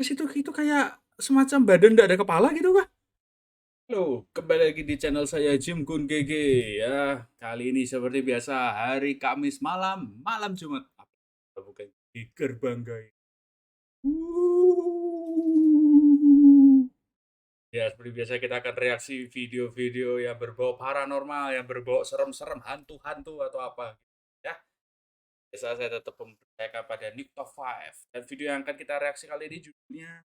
Mas itu kayak semacam badan nggak ada kepala gitu kah? Halo, kembali lagi di channel saya Jim Kun GG ya. Kali ini seperti biasa hari Kamis malam, malam Jumat. Bukan di gerbang guys. Ya, seperti biasa kita akan reaksi video-video yang berbau paranormal, yang berbau serem-serem, hantu-hantu atau apa. Ya, biasa saya tetap mempercayakan pada Nick Top 5. Dan video yang akan kita reaksi kali ini judulnya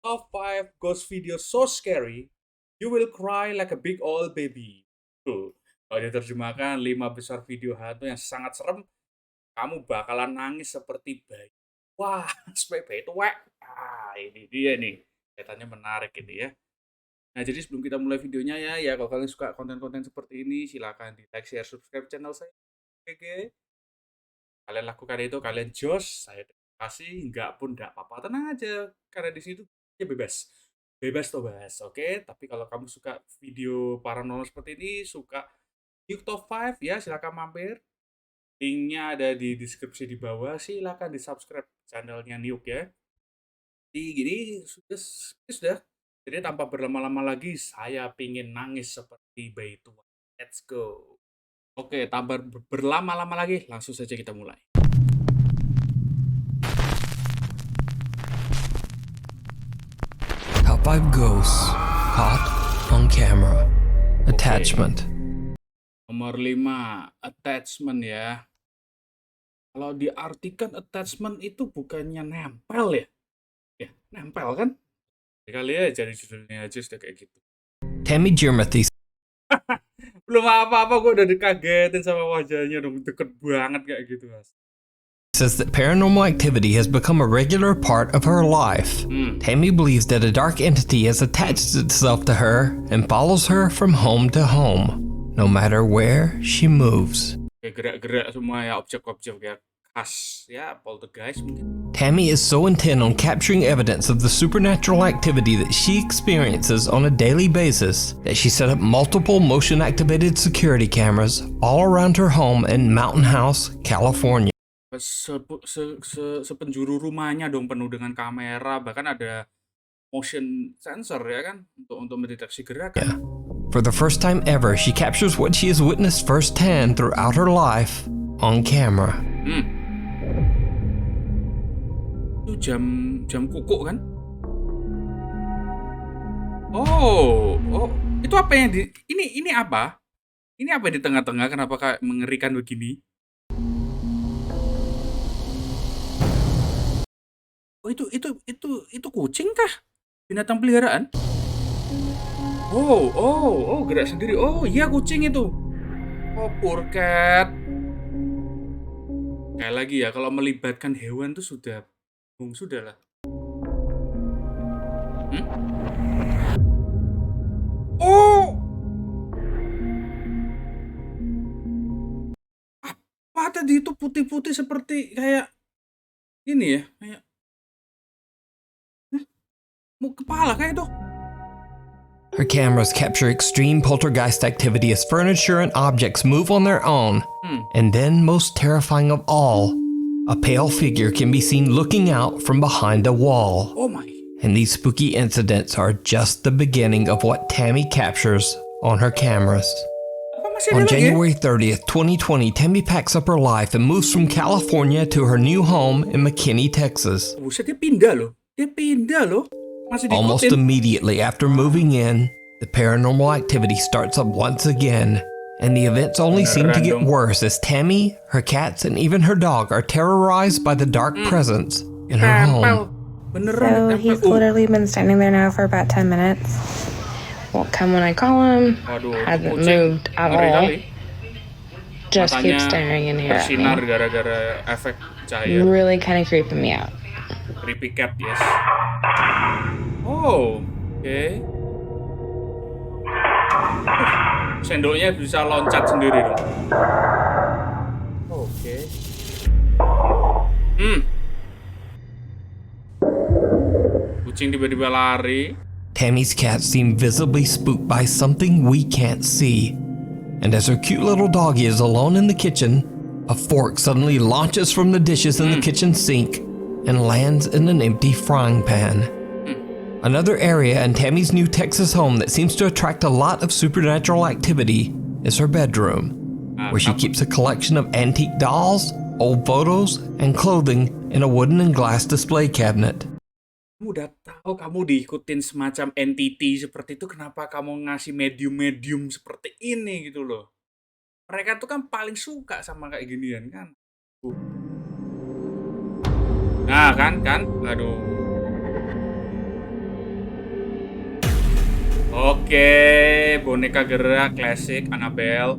Top 5 Ghost Video So Scary You Will Cry Like a Big Old Baby. Tuh, kalau diterjemahkan 5 besar video hantu yang sangat serem, kamu bakalan nangis seperti bayi. Wah, bayi itu wek. Ini dia nih. Kelihatannya menarik ini ya. Nah, jadi sebelum kita mulai videonya ya kalau kalian suka konten-konten seperti ini, silakan di like, share, subscribe channel saya. Oke. Kalian lakukan itu, kalian jos, saya terima kasih. Enggak pun enggak apa-apa, tenang aja. Karena di situ ya bebas. Bebas toh bas, oke? Tapi kalau kamu suka video paranormal seperti ini, suka Top 5 ya, silakan mampir. Linknya ada di deskripsi di bawah, silakan di subscribe channelnya Niuk ya. Jadi gini, sudah. Jadi tanpa berlama-lama lagi, saya pingin nangis seperti bayi tua. Let's go. Oke, tanpa berlama-lama lagi, langsung saja kita mulai. Top 5 Ghosts Caught on Camera. Attachment. Nomor 5, attachment ya. Kalau diartikan attachment itu bukannya nempel ya? Ya, nempel kan? Kali ya jadi judulnya aja sudah kayak gitu. Tammy Jermathy Belum apa-apa gue udah dikagetin sama wajahnya dong, deket banget kayak gitu mas. says that paranormal activity has become a regular part of her life. Tammy believes that a dark entity has attached itself to her and follows her from home to home, no matter where she moves. Kayak gerak-gerak semua ya, objek-objek ya khas ya, poltergeist mungkin. Tammy is so intent on capturing evidence of the supernatural activity that she experiences on a daily basis that she set up multiple motion-activated security cameras all around her home in Mountain House, California. Sepenjuru rumahnya dong penuh dengan kamera, bahkan ada motion sensor ya kan untuk mendeteksi gerakan. For the first time ever, she captures what she has witnessed firsthand throughout her life on camera. Itu jam kuku kan? Oh, itu apa yang di ini apa? Ini apa di tengah-tengah, kenapa kayak mengerikan begini? Oh, itu kucing kah? Binatang peliharaan? Oh, gerak sendiri. Oh, iya kucing itu. Oh, poor cat. Kayak lagi ya, kalau melibatkan hewan tuh sudah lah. Oh, apa tadi itu putih-putih seperti kayak ini ya, kayak mau kepala kayak itu. Her cameras capture extreme poltergeist activity as furniture and objects move on their own. And then, most terrifying of all, a pale figure can be seen looking out from behind a wall. Oh my. And these spooky incidents are just the beginning of what Tammy captures on her cameras. On January 30th, 2020, Tammy packs up her life and moves from California to her new home in McKinney, Texas. Buset, dia pindah loh. Masih diikutin. Almost immediately after moving in, the paranormal activity starts up once again. And the events only seem to get worse as Tammy, her cats, and even her dog are terrorized by the dark presence in her home. So he's literally been standing there now for about 10 minutes. Won't come when I call him. Hasn't moved at all. Just keeps staring in here at me. Bersinar gara-gara efek cahaya. Really kind of creeping me out. Creepy cat, yes. Oh, oke. Sendoknya bisa loncat sendiri dong. Oke. Kucing tiba-tiba lari. Tammy's cats seem visibly spooked by something we can't see. And as her cute little doggy is alone in the kitchen, a fork suddenly launches from the dishes in the kitchen sink and lands in an empty frying pan. Another area in Tammy's new Texas home that seems to attract a lot of supernatural activity is her bedroom, where she keeps a collection of antique dolls, old photos, and clothing in a wooden and glass display cabinet. Kamu udah tahu kamu diikutin semacam entity seperti itu, kenapa kamu ngasih medium-medium seperti ini gitu loh. Mereka tuh kan paling suka sama kayak ginian kan. Nah kan, aduh. Oke, boneka gerak klasik Annabelle.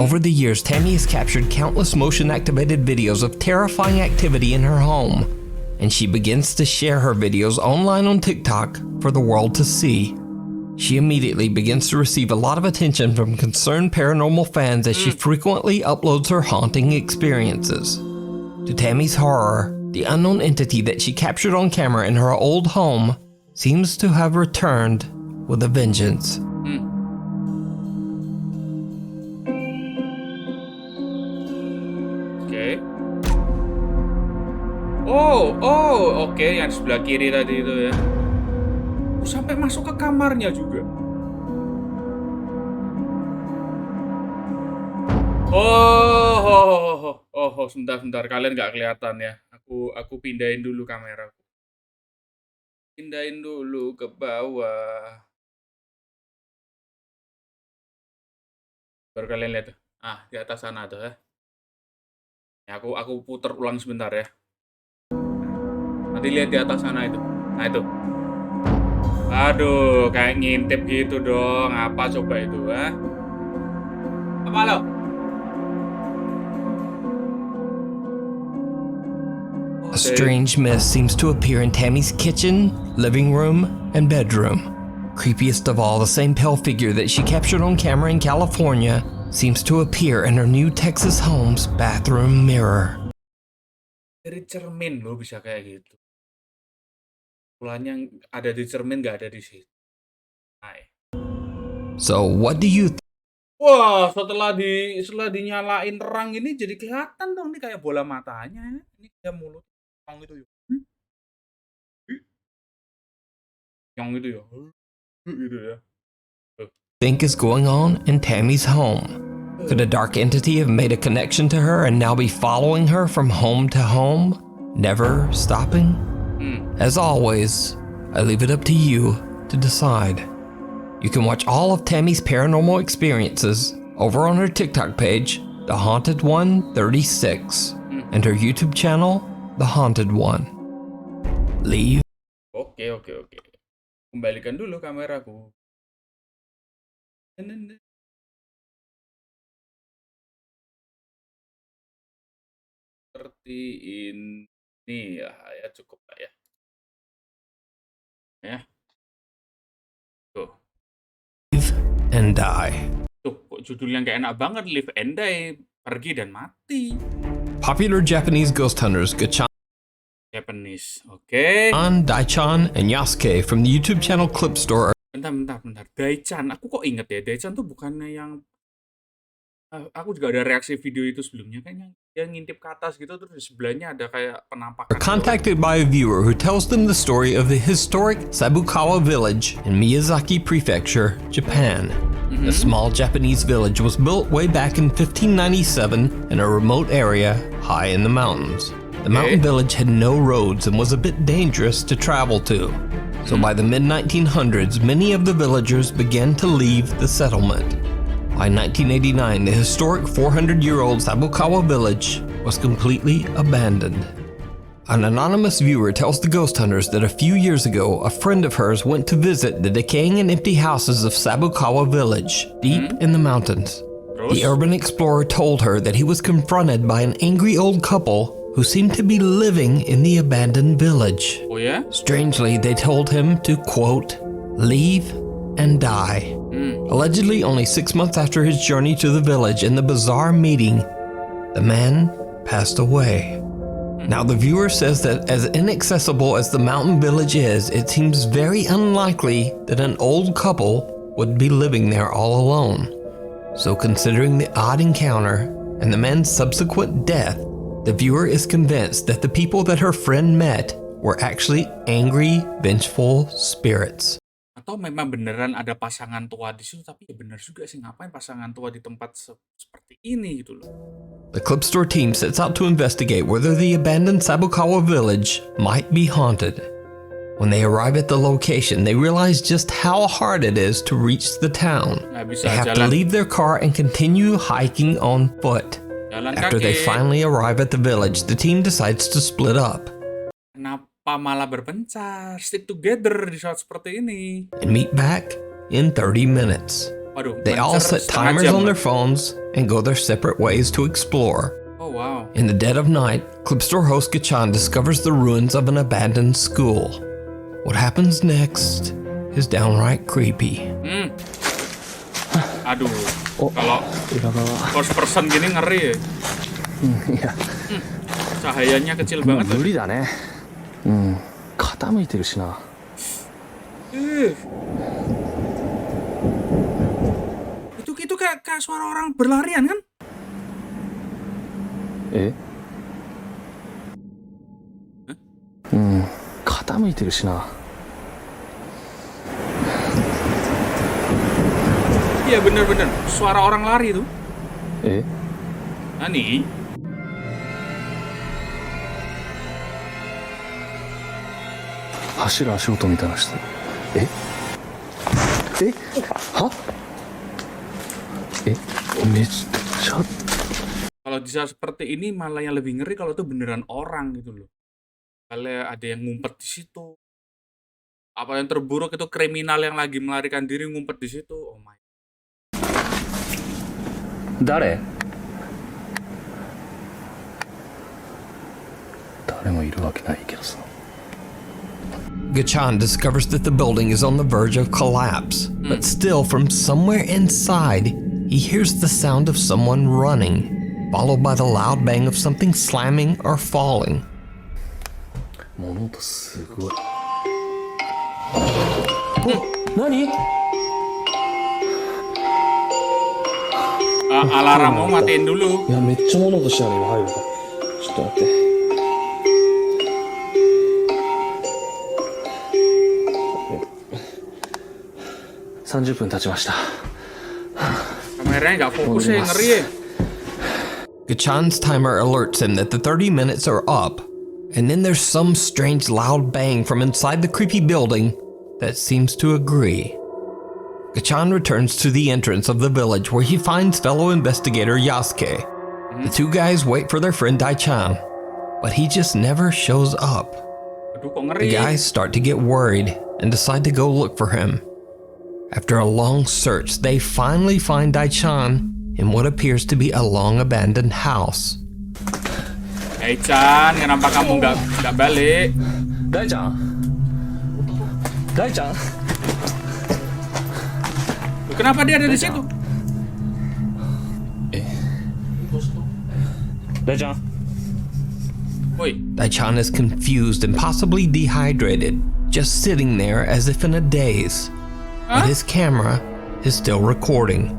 Over the years, Tammy has captured countless motion-activated videos of terrifying activity in her home, and she begins to share her videos online on TikTok for the world to see. She immediately begins to receive a lot of attention from concerned paranormal fans as she frequently uploads her haunting experiences. To Tammy's horror, the unknown entity that she captured on camera in her old home seems to have returned with a vengeance. Oke, yang sebelah kiri tadi itu ya. Sampai masuk ke kamarnya juga. Sebentar, kalian nggak kelihatan ya. Aku pindahin dulu kamera. Pindahin dulu ke bawah. Baru kalian lihat tuh. Di atas sana tuh ya. Aku putar ulang sebentar ya. Nanti lihat di atas sana itu. Nah itu. Aduh, kayak ngintip gitu dong. Apa coba itu, ha? Apa lo? A strange mist seems to appear in Tammy's kitchen, living room, and bedroom. Creepiest of all, the same pale figure that she captured on camera in California seems to appear in her new Texas home's bathroom mirror. Dari cermin lo bisa kayak gitu. Ulahnya ada di cermin, nggak ada di situ. So what do you Wah, setelah dinyalain terang ini jadi kelihatan dong, ini kayak bola matanya. Ini kayak mulut yang itu ya. Yang itu ya. Gitu ya. think is going on in Tammy's home? Could a dark entity have made a connection to her and now be following her from home to home, never stopping? As always, I leave it up to you to decide. You can watch all of Tammy's paranormal experiences over on her TikTok page, The Haunted One 36, and her YouTube channel, The Haunted One. Leave. Oke. Kembalikan dulu kameraku. Seperti ini ya cukup lah ya. Ya. Tuh. Live and die. Tuh, kok judulnya nggak enak banget, Live and Die, pergi dan mati. Popular Japanese ghost hunters Gachan, Japanese, oke. Daichan, and Yasuke from the YouTube channel Clip Store. Bentar. Daichan, aku kok inget ya, Daichan tuh bukannya yang... aku juga ada reaksi video itu sebelumnya, kayaknya dia ngintip ke atas gitu, terus di sebelahnya ada kayak penampakan. Contacted by a viewer who tells them the story of the historic Sabukawa village in Miyazaki Prefecture, Japan. The small Japanese village was built way back in 1597 in a remote area high in the mountains. The mountain village had no roads and was a bit dangerous to travel to. So by the mid-1900s, many of the villagers began to leave the settlement. By 1989, the historic 400-year-old Sabukawa village was completely abandoned. An anonymous viewer tells the ghost hunters that a few years ago, a friend of hers went to visit the decaying and empty houses of Sabukawa village, deep in the mountains. The urban explorer told her that he was confronted by an angry old couple who seemed to be living in the abandoned village. Oh yeah? Strangely, they told him to, quote, leave and die. Allegedly, only 6 months after his journey to the village and the bizarre meeting, the man passed away. Now, the viewer says that as inaccessible as the mountain village is, it seems very unlikely that an old couple would be living there all alone. So considering the odd encounter, and the man's subsequent death, the viewer is convinced that the people that her friend met were actually angry, vengeful spirits. Atau memang beneran ada pasangan tua di situ, tapi ya bener juga sih, ngapain pasangan tua di tempat seperti ini gitu loh. The clip store team sets out to investigate whether the abandoned Sabukawa village might be haunted. When they arrive at the location, they realize just how hard it is to reach the town. They have to leave their car and continue hiking on foot. After they finally arrive at the village, the team decides to split up. Kenapa malah berpencar? Stick together di saat seperti ini. And meet back in 30 minutes. Waduh, they all set timers on their phones and go their separate ways to explore. Oh wow. In the dead of night, clip store host Gachan discovers the ruins of an abandoned school. What happens next is downright creepy. Aduh, kalau first person gini ngeri ya. Iya. Cahayanya kecil banget. 無理だね。傾いてるしな。Itu kayak suara orang berlarian kan? Eh? 傾いてるしな。Iya bener-bener, suara orang lari tuh. Eh? Nani? Hashira ashigotoみたいな人。え？え？は？え？めっちゃ。 Kalau di saat seperti ini malah yang lebih ngeri kalau itu beneran orang gitu loh. Kalau ada yang ngumpet di situ. Apa yang terburuk itu kriminal yang lagi melarikan diri ngumpet di situ. Oh my. 誰？誰もいるわけないけどさ。 Gachan discovers that the building is on the verge of collapse, but still from somewhere inside, he hears the sound of someone running, followed by the loud bang of something slamming or falling. 物音すごい。何？Alarm mau matiin dulu. いや、めっちゃ物音したね、今入るから。ちょっと待って。30分経ちました。Kameranya nggak fokus ya, ngeri ya. Gachan's timer alerts him that the 30 minutes are up, and then there's some strange loud bang from inside the creepy building that seems to agree. Gachan returns to the entrance of the village where he finds fellow investigator Yasuke. The two guys wait for their friend Daichan, but he just never shows up. Aduh, kok ngeri. The guys start to get worried and decide to go look for him. After a long search, they finally find Daichan in what appears to be a long-abandoned house. Daichan, kenapa kamu nggak balik? Daichan? Daichan? Kenapa dia ada di situ? Daichan? Woi, Daichan is confused and possibly dehydrated, just sitting there as if in a daze. But his camera is still recording.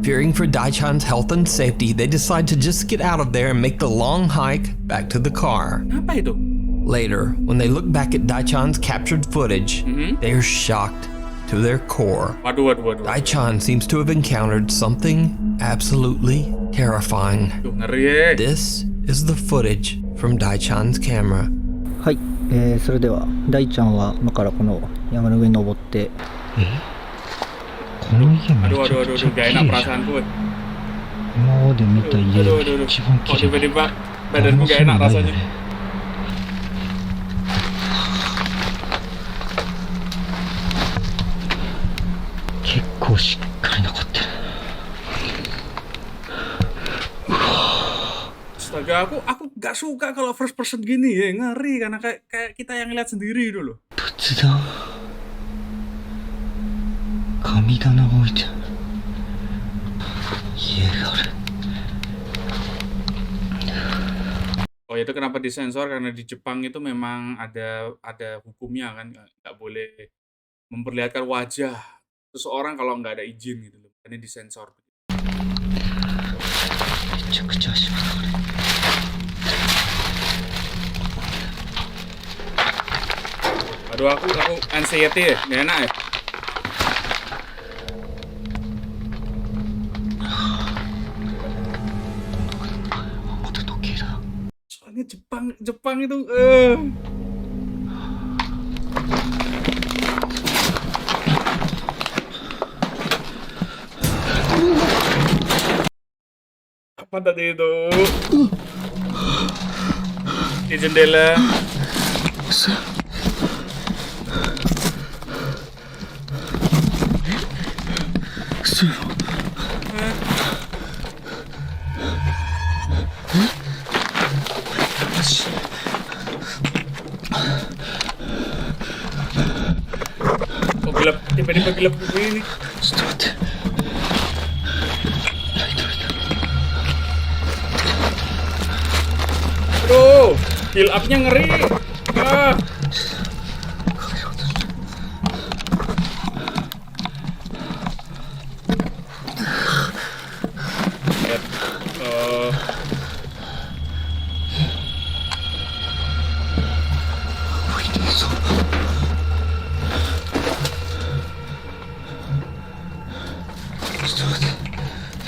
Fearing for Daichan's health and safety, they decide to just get out of there and make the long hike back to the car. apa itu? Later, when they look back at Daichan's captured footage, they are shocked to their core. Waduh. Daichan seems to have encountered something absolutely terrifying. Duh, ngeri ya. This is the footage from Daichan's camera. はい、それでは大ちゃんは今からこの山の上に登って Aduh, gak enak perasaanku. 今まで見た家 Aduh. で一番 Kok 綺麗 tiba-tiba badanku gak enak rasanya. Kekko しっかり残ってる Astaga, aku gak suka kalau first person gini ya, ngeri karena kayak kita yang lihat sendiri dulu. 仏壇神棚が置いてある家がある Oh itu kenapa disensor, karena di Jepang itu memang ada hukumnya kan, nggak boleh memperlihatkan wajah seseorang kalau nggak ada izin gitu loh, ini disensor. Aduh, aku anxiety ya, nggak enak ya. Soalnya Jepang itu apa tadi itu? Di jendela. Oh, gelap, tiba-tiba gelap begini. Aduh, heal up-nya ngeri. Ah.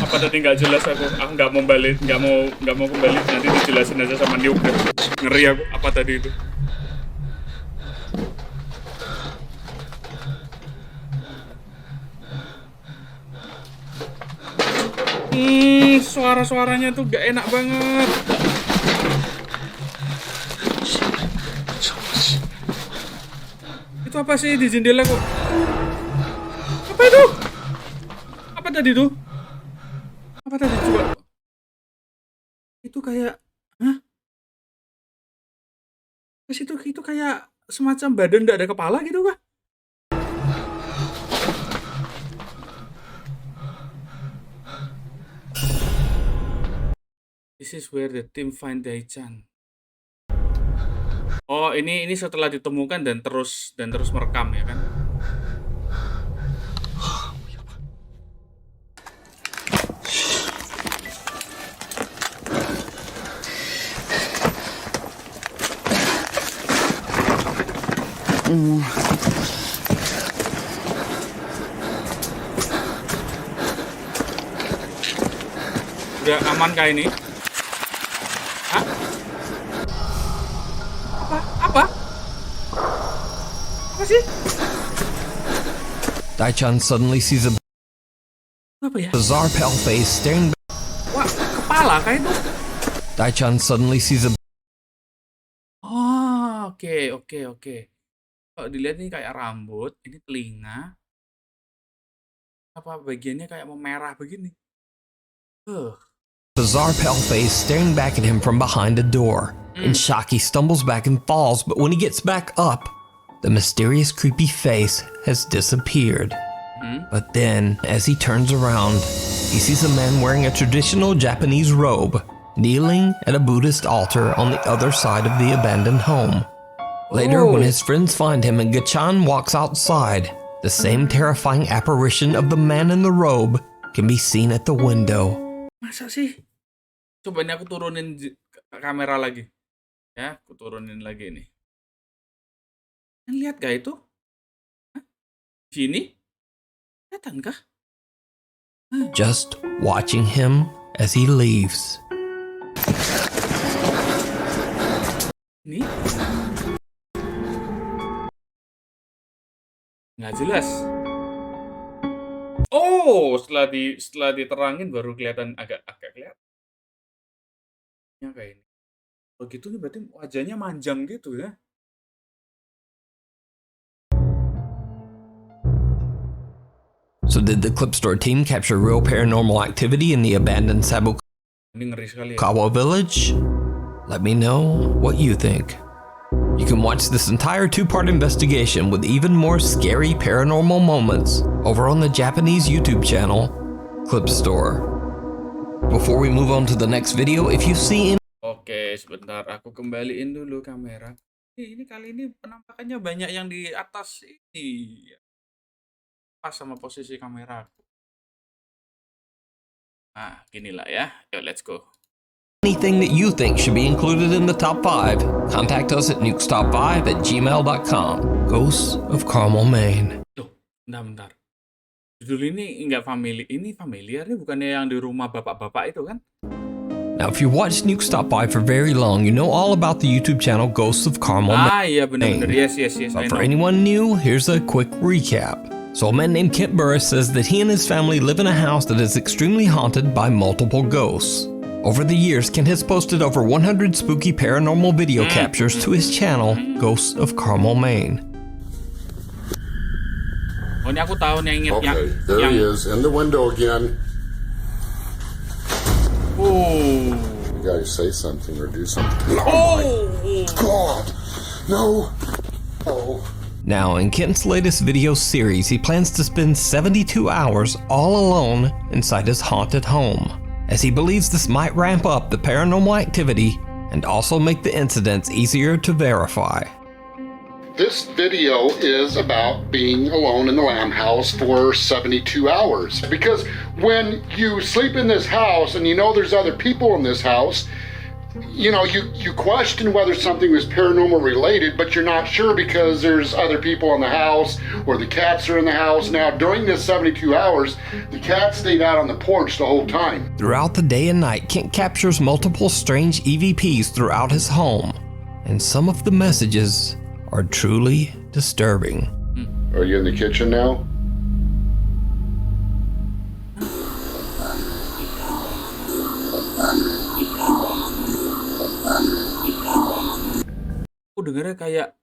Apa tadi nggak jelas aku nggak mau balik, nggak mau kembali, nanti dijelasin aja sama Niuk deh. Ngeri aku, apa tadi itu? Suara-suaranya tuh gak enak banget. Itu apa sih di jendela kok? Apa itu? Apa tadi tuh? Apa tadi coba? Itu kayak, hah? Terus itu kayak semacam badan gak ada kepala gitu kah? This is where the team find Dai-chan. Oh, ini setelah ditemukan dan terus merekam ya kan? Udah aman kah ini? Hah? Apa sih? Dai-chan suddenly sees a Apa ya? bizarre pale face staring back. Wah, kepala kah itu? Dai-chan suddenly sees a Oh, oke. Kalau dilihat ini kayak rambut, ini telinga. Apa bagiannya kayak mau merah begini? bizarre pale face staring back at him from behind a door. In shock, he stumbles back and falls, but when he gets back up, the mysterious creepy face has disappeared. But then, as he turns around, he sees a man wearing a traditional Japanese robe, kneeling at a Buddhist altar on the other side of the abandoned home. Later, when his friends find him and Gachan walks outside, the same terrifying apparition of the man in the robe can be seen at the window. Masa sih? Coba ini aku turunin kamera lagi. Ya, aku turunin lagi nih. Lihat gak itu? Hah? Sini? Kelihatan kah? Just watching him as he leaves. Ini? Nggak jelas. Oh, setelah diterangin baru kelihatan agak kelihatan. Ya kayak ini. Oh gitu nih berarti wajahnya manjang gitu ya. So did the clip store team capture real paranormal activity in the abandoned Sabukawa Ini ngeri sekali ya. village? Let me know what you think. You can watch this entire 2-part investigation with even more scary paranormal moments over on the Japanese YouTube channel, Clip Store. Before we move on to the next video, if you see any Oke, sebentar aku kembaliin dulu kamera. Ini kali ini penampakannya banyak yang di atas ini. Pas sama posisi kamera aku. Nah, ginilah ya. Yuk, let's go. anything that you think should be included in the top 5, contact us at nukestop5@gmail.com. Ghosts of Carmel, Maine. Tuh, bentar. Judul ini nggak familiar nih, bukannya yang di rumah bapak-bapak itu kan? Now, if you watched Nuke Stop By for very long, you know all about the YouTube channel Ghosts of Carmel, Maine. Iya benar-benar. Yes. But for anyone new, here's a quick recap. So a man named Kent Burris says that he and his family live in a house that is extremely haunted by multiple ghosts. Over the years, Kent has posted over 100 spooky paranormal video captures to his channel, Ghosts of Carmel, Maine. Oh, ini aku tahu nih yang Okay, there he is in the window again. Oh. You gotta say something or do something. Oh my God! No! Oh. Now, in Kent's latest video series, he plans to spend 72 hours all alone inside his haunted home, as he believes this might ramp up the paranormal activity and also make the incidents easier to verify. This video is about being alone in the lamb house for 72 hours. Because when you sleep in this house and you know there's other people in this house, you know, you question whether something was paranormal related, but you're not sure because there's other people in the house or the cats are in the house. Now, during this 72 hours, the cat stayed out on the porch the whole time. Throughout the day and night, Kent captures multiple strange EVPs throughout his home, and some of the messages are truly disturbing. Are you in the kitchen now? Aku dengarnya kayak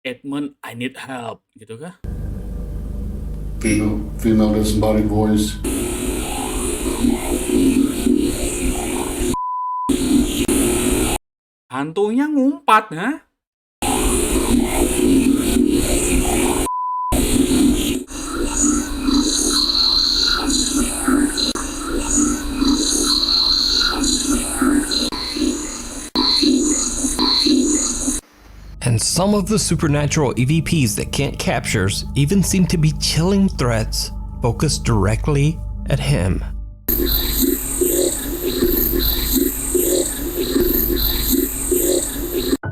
Edmund, I need help, gitu kah? Female disembodied voice. Hantunya ngumpat, ha? And some of the supernatural EVPs that Kent captures even seem to be chilling threats focused directly at him.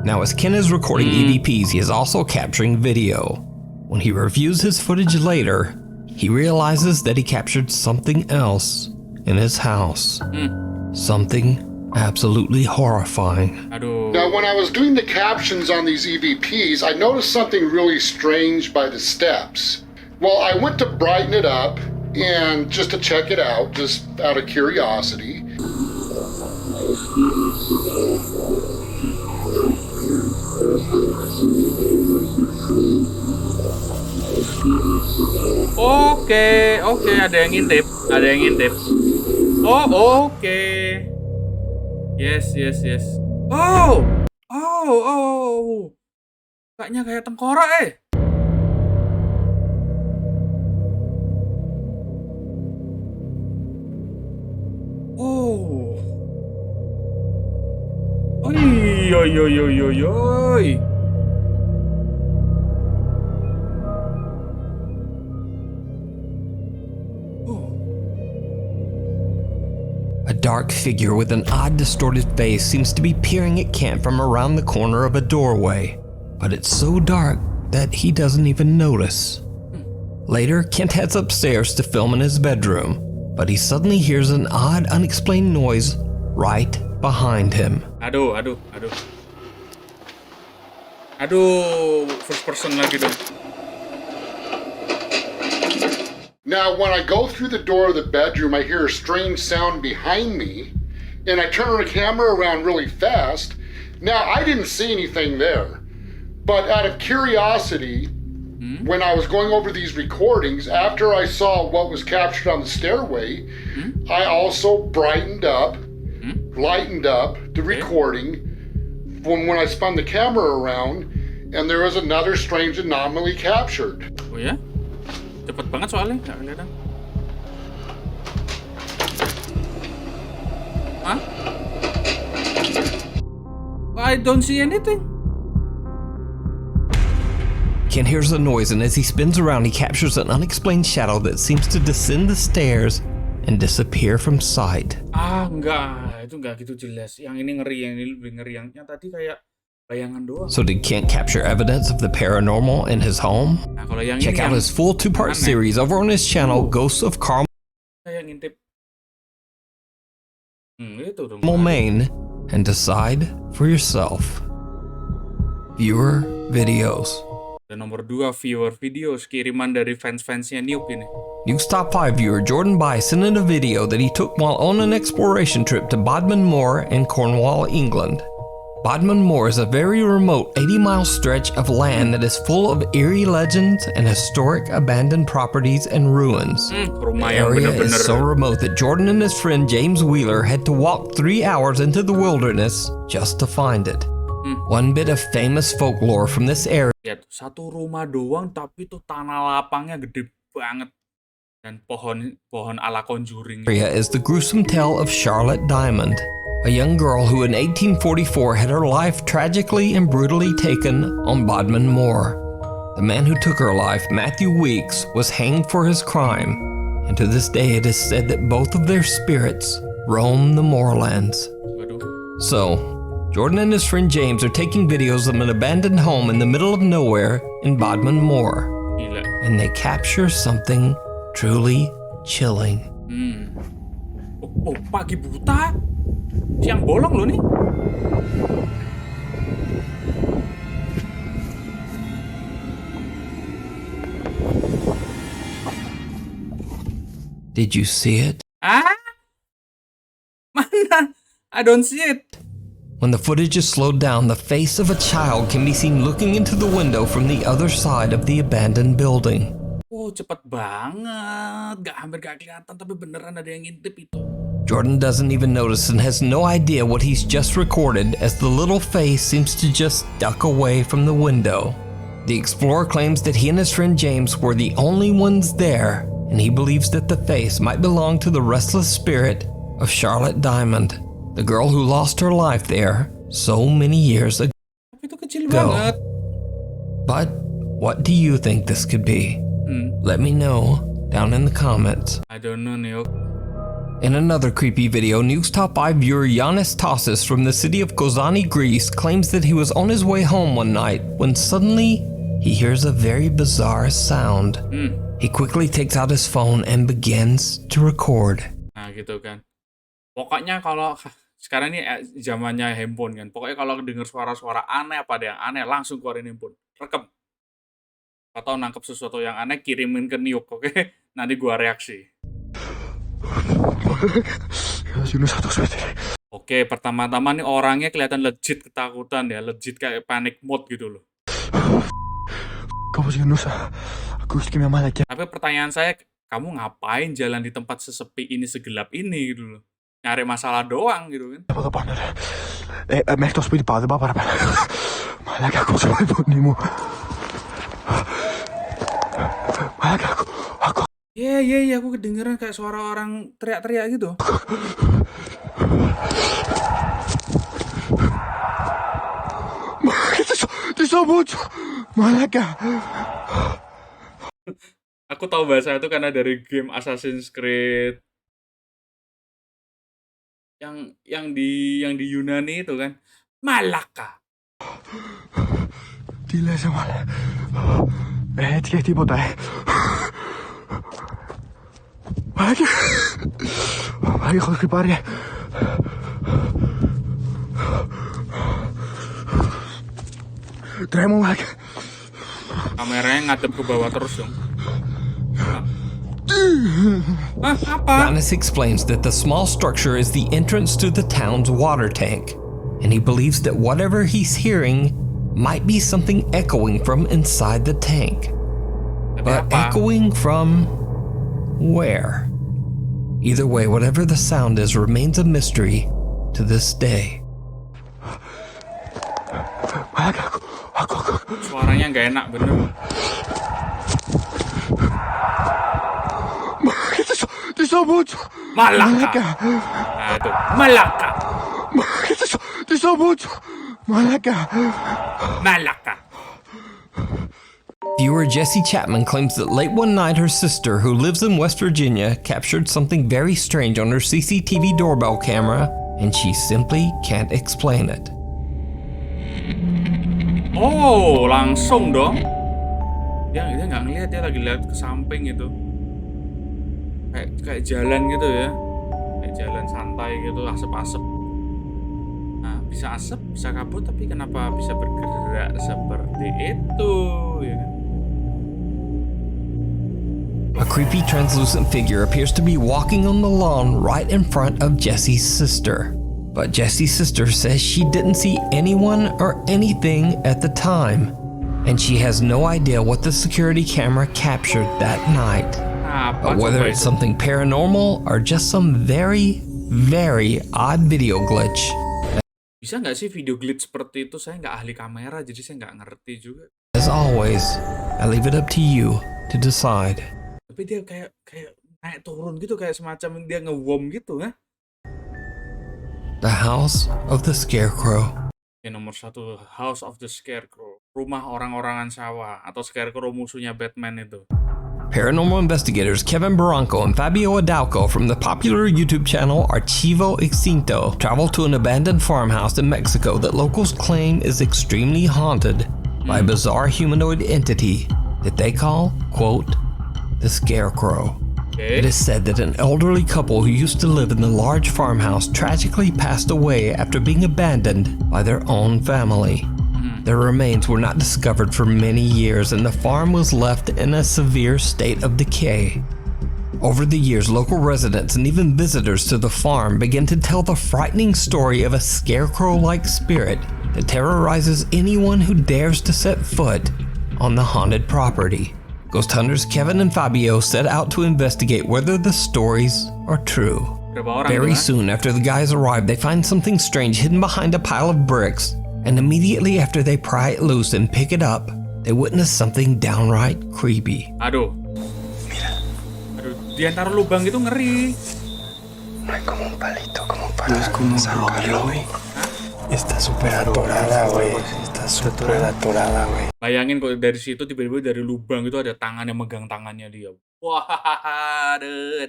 Now, as Kent is recording EVPs, he is also capturing video. When he reviews his footage later, he realizes that he captured something else in his house. Something absolutely horrifying. Aduh. Now, when I was doing the captions on these EVPs, I noticed something really strange by the steps. Well, I went to brighten it up and just to check it out, just out of curiosity. Oke, ada yang ngintip, Oh, oke. Yes. Oh. Kayaknya kayak tengkorak, Oh. Oi. A dark figure with an odd distorted face seems to be peering at Kent from around the corner of a doorway, but it's so dark that he doesn't even notice. Later, Kent heads upstairs to film in his bedroom, but he suddenly hears an odd, unexplained noise right behind him. Aduh, first person lagi dong. Now, when I go through the door of the bedroom, I hear a strange sound behind me, and I turn the camera around really fast. Now, I didn't see anything there, but out of curiosity, when I was going over these recordings, after I saw what was captured on the stairway, I also brightened up, lightened up the recording from when I spun the camera around, and there was another strange anomaly captured. Oh ya? Cepet banget soalnya, nggak kelihatan. Hah? I don't see anything. Kent hears a noise, and as he spins around, he captures an unexplained shadow that seems to descend the stairs and disappear from sight. Enggak. itu nggak gitu jelas. Yang ini ngeri, yang ini lebih ngeri. Yang tadi kayak bayangan doang. So he can't capture evidence of the paranormal in his home? Nah, kalau yang Check ini out yang his full 2-part aneh. series over on his channel, Ghosts of Carmel, Kayak ngintip. Itu dong. Maine, and decide for yourself. Viewer videos. Dan nomor 2, viewer videos kiriman dari fans-fansnya Nuke ini. Nuke's Top 5 viewer Jordan Bai sent in a video that he took while on an exploration trip to Bodmin Moor in Cornwall, England. Bodmin Moor is a very remote 80-mile stretch of land that is full of eerie legends and historic abandoned properties and ruins. The Rumah yang area bener-bener is so remote that Jordan and his friend James Wheeler had to walk 3 hours into the wilderness just to find it. One bit of famous folklore from this area lihat, satu rumah doang tapi tuh tanah lapangnya gede banget dan pohon ala conjuring. is the gruesome tale of Charlotte Diamond, a young girl who in 1844 had her life tragically and brutally taken on Bodmin Moor. The man who took her life, Matthew Weeks, was hanged for his crime, and to this day it is said that both of their spirits roam the moorlands. Waduh. So, Jordan and his friend James are taking videos of an abandoned home in the middle of nowhere in Bodmin Moor, Gila. and they capture something truly chilling. Oh, pagi buta. Siang bolong loh nih. Did you see it? Ah? Mana? I don't see it. When the footage is slowed down, the face of a child can be seen looking into the window from the other side of the abandoned building. Oh, cepet banget. Hampir gak kelihatan, tapi beneran ada yang ngintip itu. Jordan doesn't even notice and has no idea what he's just recorded as the little face seems to just duck away from the window. The explorer claims that he and his friend James were the only ones there, and he believes that the face might belong to the restless spirit of Charlotte Diamond, the girl who lost her life there so many years ago. Tapi itu kecil banget. But what do you think this could be? Let me know down in the comments. I don't know, Nyok. In another creepy video, Nuke's Top 5 viewer Yannis Tassis from the city of Kozani, Greece, claims that he was on his way home one night when suddenly he hears a very bizarre sound. He quickly takes out his phone and begins to record. Nah, gitu kan. Pokoknya kalau sekarang ini zamannya handphone kan. Pokoknya kalau denger suara-suara aneh apa ada yang aneh, langsung keluarin handphone. Rekam. Atau nangkep sesuatu yang aneh, kirimin ke Nuke, oke? Nanti gua reaksi. Oke, pertama-tama nih orangnya kelihatan legit ketakutan ya, legit kayak panic mode gitu loh. Tapi pertanyaan saya, kamu ngapain jalan di tempat sesepi ini, segelap ini gitu loh? Nyari masalah doang gitu kan? Iya, aku kedengeran kayak suara orang teriak-teriak gitu. Aku tahu bahasa itu karena dari game Assassin's Creed yang di Yunani itu kan, Malaka. Kameranya ngadep ke bawah terus dong. Apa? Giannis explains that the small structure is the entrance to the town's water tank, and he believes that whatever he's hearing might be something echoing from inside the tank. But echoing from where? Either way, whatever the sound is remains a mystery to this day. Suaranya nggak enak bener. Malaka. Nah itu, Malaka. Malaka. Viewer Jessie Chapman claims that late one night her sister, who lives in West Virginia, captured something very strange on her CCTV doorbell camera and she simply can't explain it. Oh, langsung dong. Dia nggak ngeliat, dia lagi lihat ke samping gitu. Kayak jalan gitu ya. Kayak jalan santai gitu, asap-asap. Nah, bisa asap, bisa kabut, tapi kenapa bisa bergerak seperti itu, ya kan? A creepy translucent figure appears to be walking on the lawn right in front of Jesse's sister. But Jesse's sister says she didn't see anyone or anything at the time, and she has no idea what the security camera captured that night. But whether it's something paranormal or just some very, very odd video glitch. Bisa nggak sih video glitch seperti itu? Saya nggak ahli kamera, jadi saya nggak ngerti juga. As always, I leave it up to you to decide. Tapi dia kayak naik turun gitu, kayak semacam dia nge-wom gitu, ya? The House of the Scarecrow. Yang nomor 1, House of the Scarecrow, rumah orang-orangan sawah, atau Scarecrow musuhnya Batman itu. Paranormal investigators Kevin Barranco and Fabio Adauco from the popular YouTube channel Archivo Extinto travel to an abandoned farmhouse in Mexico that locals claim is extremely haunted by a bizarre humanoid entity that they call, quote, the Scarecrow. It is said that an elderly couple who used to live in the large farmhouse tragically passed away after being abandoned by their own family. Their remains were not discovered for many years, and the farm was left in a severe state of decay. Over the years, local residents and even visitors to the farm began to tell the frightening story of a scarecrow-like spirit that terrorizes anyone who dares to set foot on the haunted property. Ghost hunters Kevin and Fabio set out to investigate whether the stories are true. Very soon after the guys arrive, they find something strange hidden behind a pile of bricks. And immediately after they pry it loose and pick it up, they witness something downright creepy. Aduh, di antara lubang itu ngeri. No hay como un palito, para sacarlo, güey. Está súper atorada, güey. Está súper atorada, güey. Bayangin kalau dari situ tiba-tiba dari lubang itu ada tangan yang megang tangannya dia. Wah, aduh.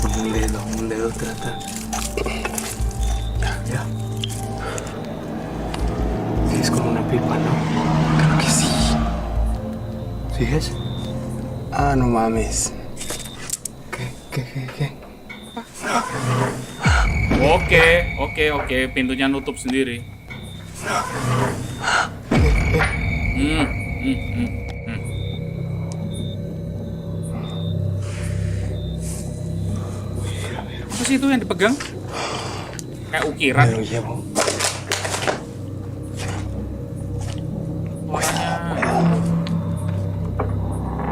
Con un dedo trata. Ya. Es como una pipa, ¿no? Creo que sí. ¿Sigues? Ah, no mames. ¿Qué? Oke, pintunya nutup sendiri. Apa sih itu yang dipegang? Kayak ukiran.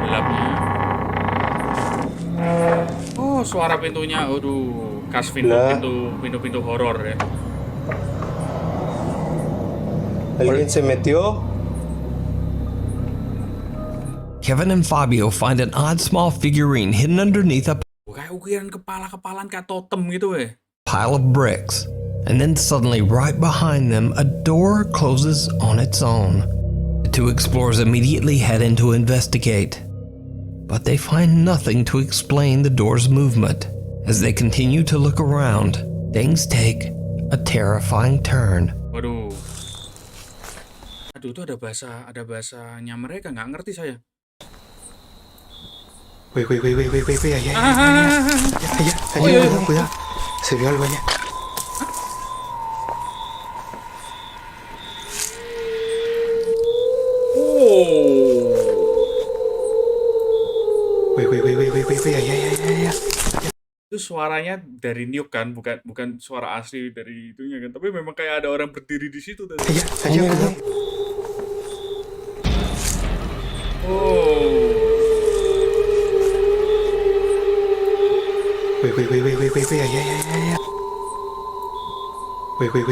Gelapnya. Oh, suara pintunya. Aduh, khas pintu horor ya. ¿Alguien se metió? Kevin and Fabio find an odd small figurine hidden underneath a Kayak ukiran kepala-kepalan kayak totem gitu pile of bricks. And then suddenly, right behind them, a door closes on its own. The two explorers immediately head in to investigate. But they find nothing to explain the door's movement. As they continue to look around, things take a terrifying turn. Waduh. Aduh, itu ada bahasanya mereka, nggak ngerti saya. Güey, allá. Cuidado. Se vio algo allá. Güey, allá. Itu suaranya dari Nyuk kan, bukan suara asli dari itunya kan, tapi memang kayak ada orang berdiri di situ tadi. Allá. Güey, allá. Güey,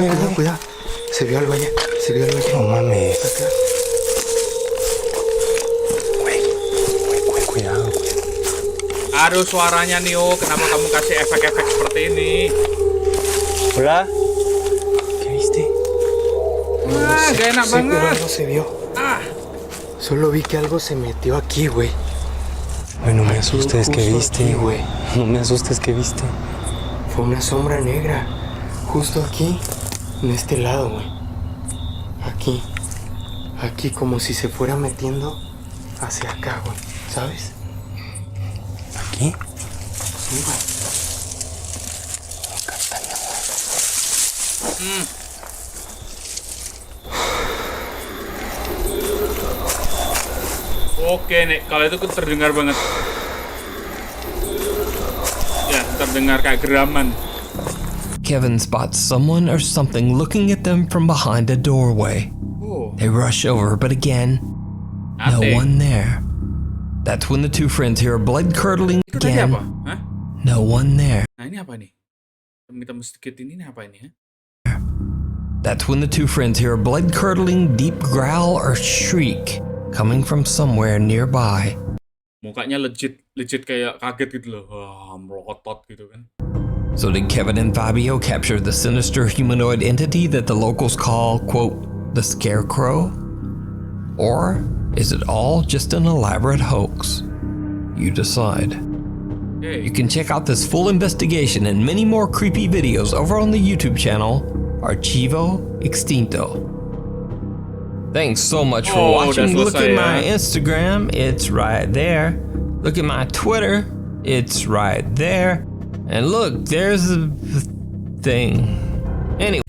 allá. Cuidado. Se vio algo allá. No mames. Acá. Güey, cuidado. Aduh, suaranya Nio, kenapa kamu kasih efek-efek seperti ini? Hola. ¿Qué viste? Gak enak banget. Pero algo se vio. Solo vi que algo se metió aquí, güey. Güey, no me asustes, ¿qué viste? Güey. No me asustes, ¿qué viste? Fue una sombra negra. Justo aquí. En este lado, güey. Aquí. Aquí como si se fuera metiendo hacia acá, güey. ¿Sabes? ¿Aquí? Sí, güey. Oke nih, kalau itu terdengar banget. Ya, terdengar kayak geraman. Kevin spots someone or something looking at them from behind a doorway. Oh, They rush over, but again, no nothing. one there. That's when the two friends hear a blood-curdling Itu tadi apa? again. Hah? No one there. Nah, ini apa nih? Hitam-hitam sedikit ini apa ini? That's when the two friends hear a blood-curdling deep growl or shriek coming from somewhere nearby. Mukanya legit kayak kaget gitu loh. Wah, melotot gitu kan. So did Kevin and Fabio capture the sinister humanoid entity that the locals call, quote, the Scarecrow? Or is it all just an elaborate hoax? You decide. You can check out this full investigation and many more creepy videos over on the YouTube channel, Archivo Extinto. Thanks so much for watching. Look at my Instagram, it's right there. Look at my Twitter, it's right there. And look, there's a thing. Anyway.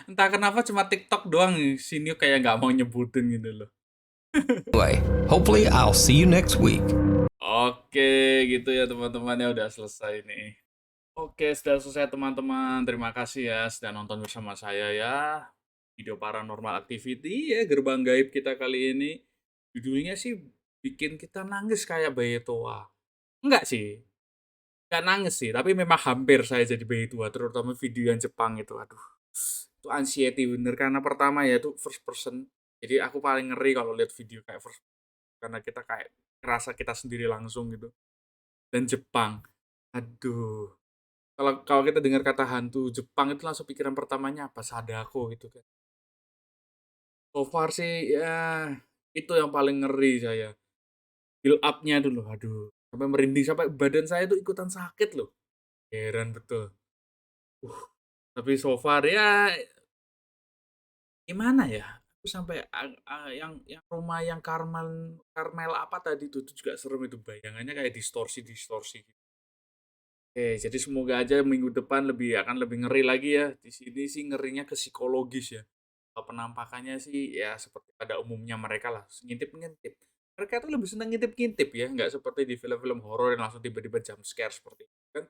Entah kenapa cuma TikTok doang nih. Sini kayak nggak mau nyebutin gitu loh. Anyway, hopefully I'll see you next week. Oke, gitu ya teman-teman, ya udah selesai nih. Oke, sudah selesai teman-teman. Terima kasih ya sudah nonton bersama saya ya. Video paranormal activity ya, gerbang gaib kita kali ini. Judulnya sih bikin kita nangis kayak bayi tua. Enggak sih. Enggak nangis sih, tapi memang hampir saya jadi bayi tua, terutama video yang Jepang itu. Aduh. Itu anxiety bener, karena pertama ya itu first person. Jadi aku paling ngeri kalau lihat video kayak first person, karena kita kayak ngerasa kita sendiri langsung gitu. Dan Jepang. Aduh. Kalau kita dengar kata hantu Jepang itu langsung pikiran pertamanya apa? Sadako gitu kan. So far sih ya itu yang paling ngeri saya. Build up-nya dulu, aduh. Sampai merinding, sampai badan saya tuh ikutan sakit loh. Heran betul. Tapi so far ya gimana ya? Aku sampai yang rumah yang Karmel apa tadi itu juga serem itu, bayangannya kayak distorsi-distorsi gitu. Oke, jadi semoga aja minggu depan akan lebih ngeri lagi ya. Di sini sih ngerinya ke psikologis ya. Kalau penampakannya sih ya seperti pada umumnya mereka lah, ngintip-ngintip. Mereka tuh lebih senang ngintip-ngintip ya, nggak seperti di film-film horor yang langsung tiba-tiba jump scare seperti itu kan.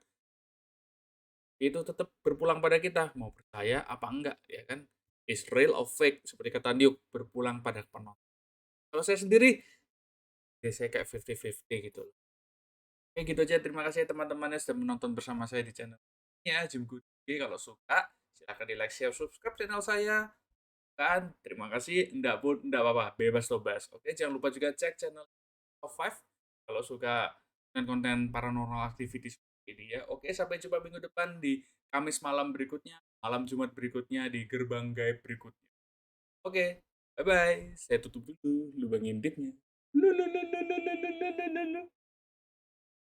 Itu tetap berpulang pada kita, mau percaya apa enggak ya kan. Is real or fake, seperti kata Niuk, berpulang pada penonton. Kalau saya sendiri, ya saya kayak 50-50 gitu loh. Oke, gitu aja. Terima kasih teman-teman yang sudah menonton bersama saya di channel ya, Gemink. Kalau suka, silahkan di like, share, subscribe channel saya. Kan, terima kasih. Enggak pun, enggak apa-apa. Bebas toh bas. Oke, jangan lupa juga cek channel Top 5 kalau suka konten paranormal activity seperti ini ya. Oke, sampai jumpa minggu depan di Kamis malam berikutnya, malam Jumat berikutnya, di gerbang gaib berikutnya. Oke, bye-bye. Saya tutup dulu lubang ngintipnya.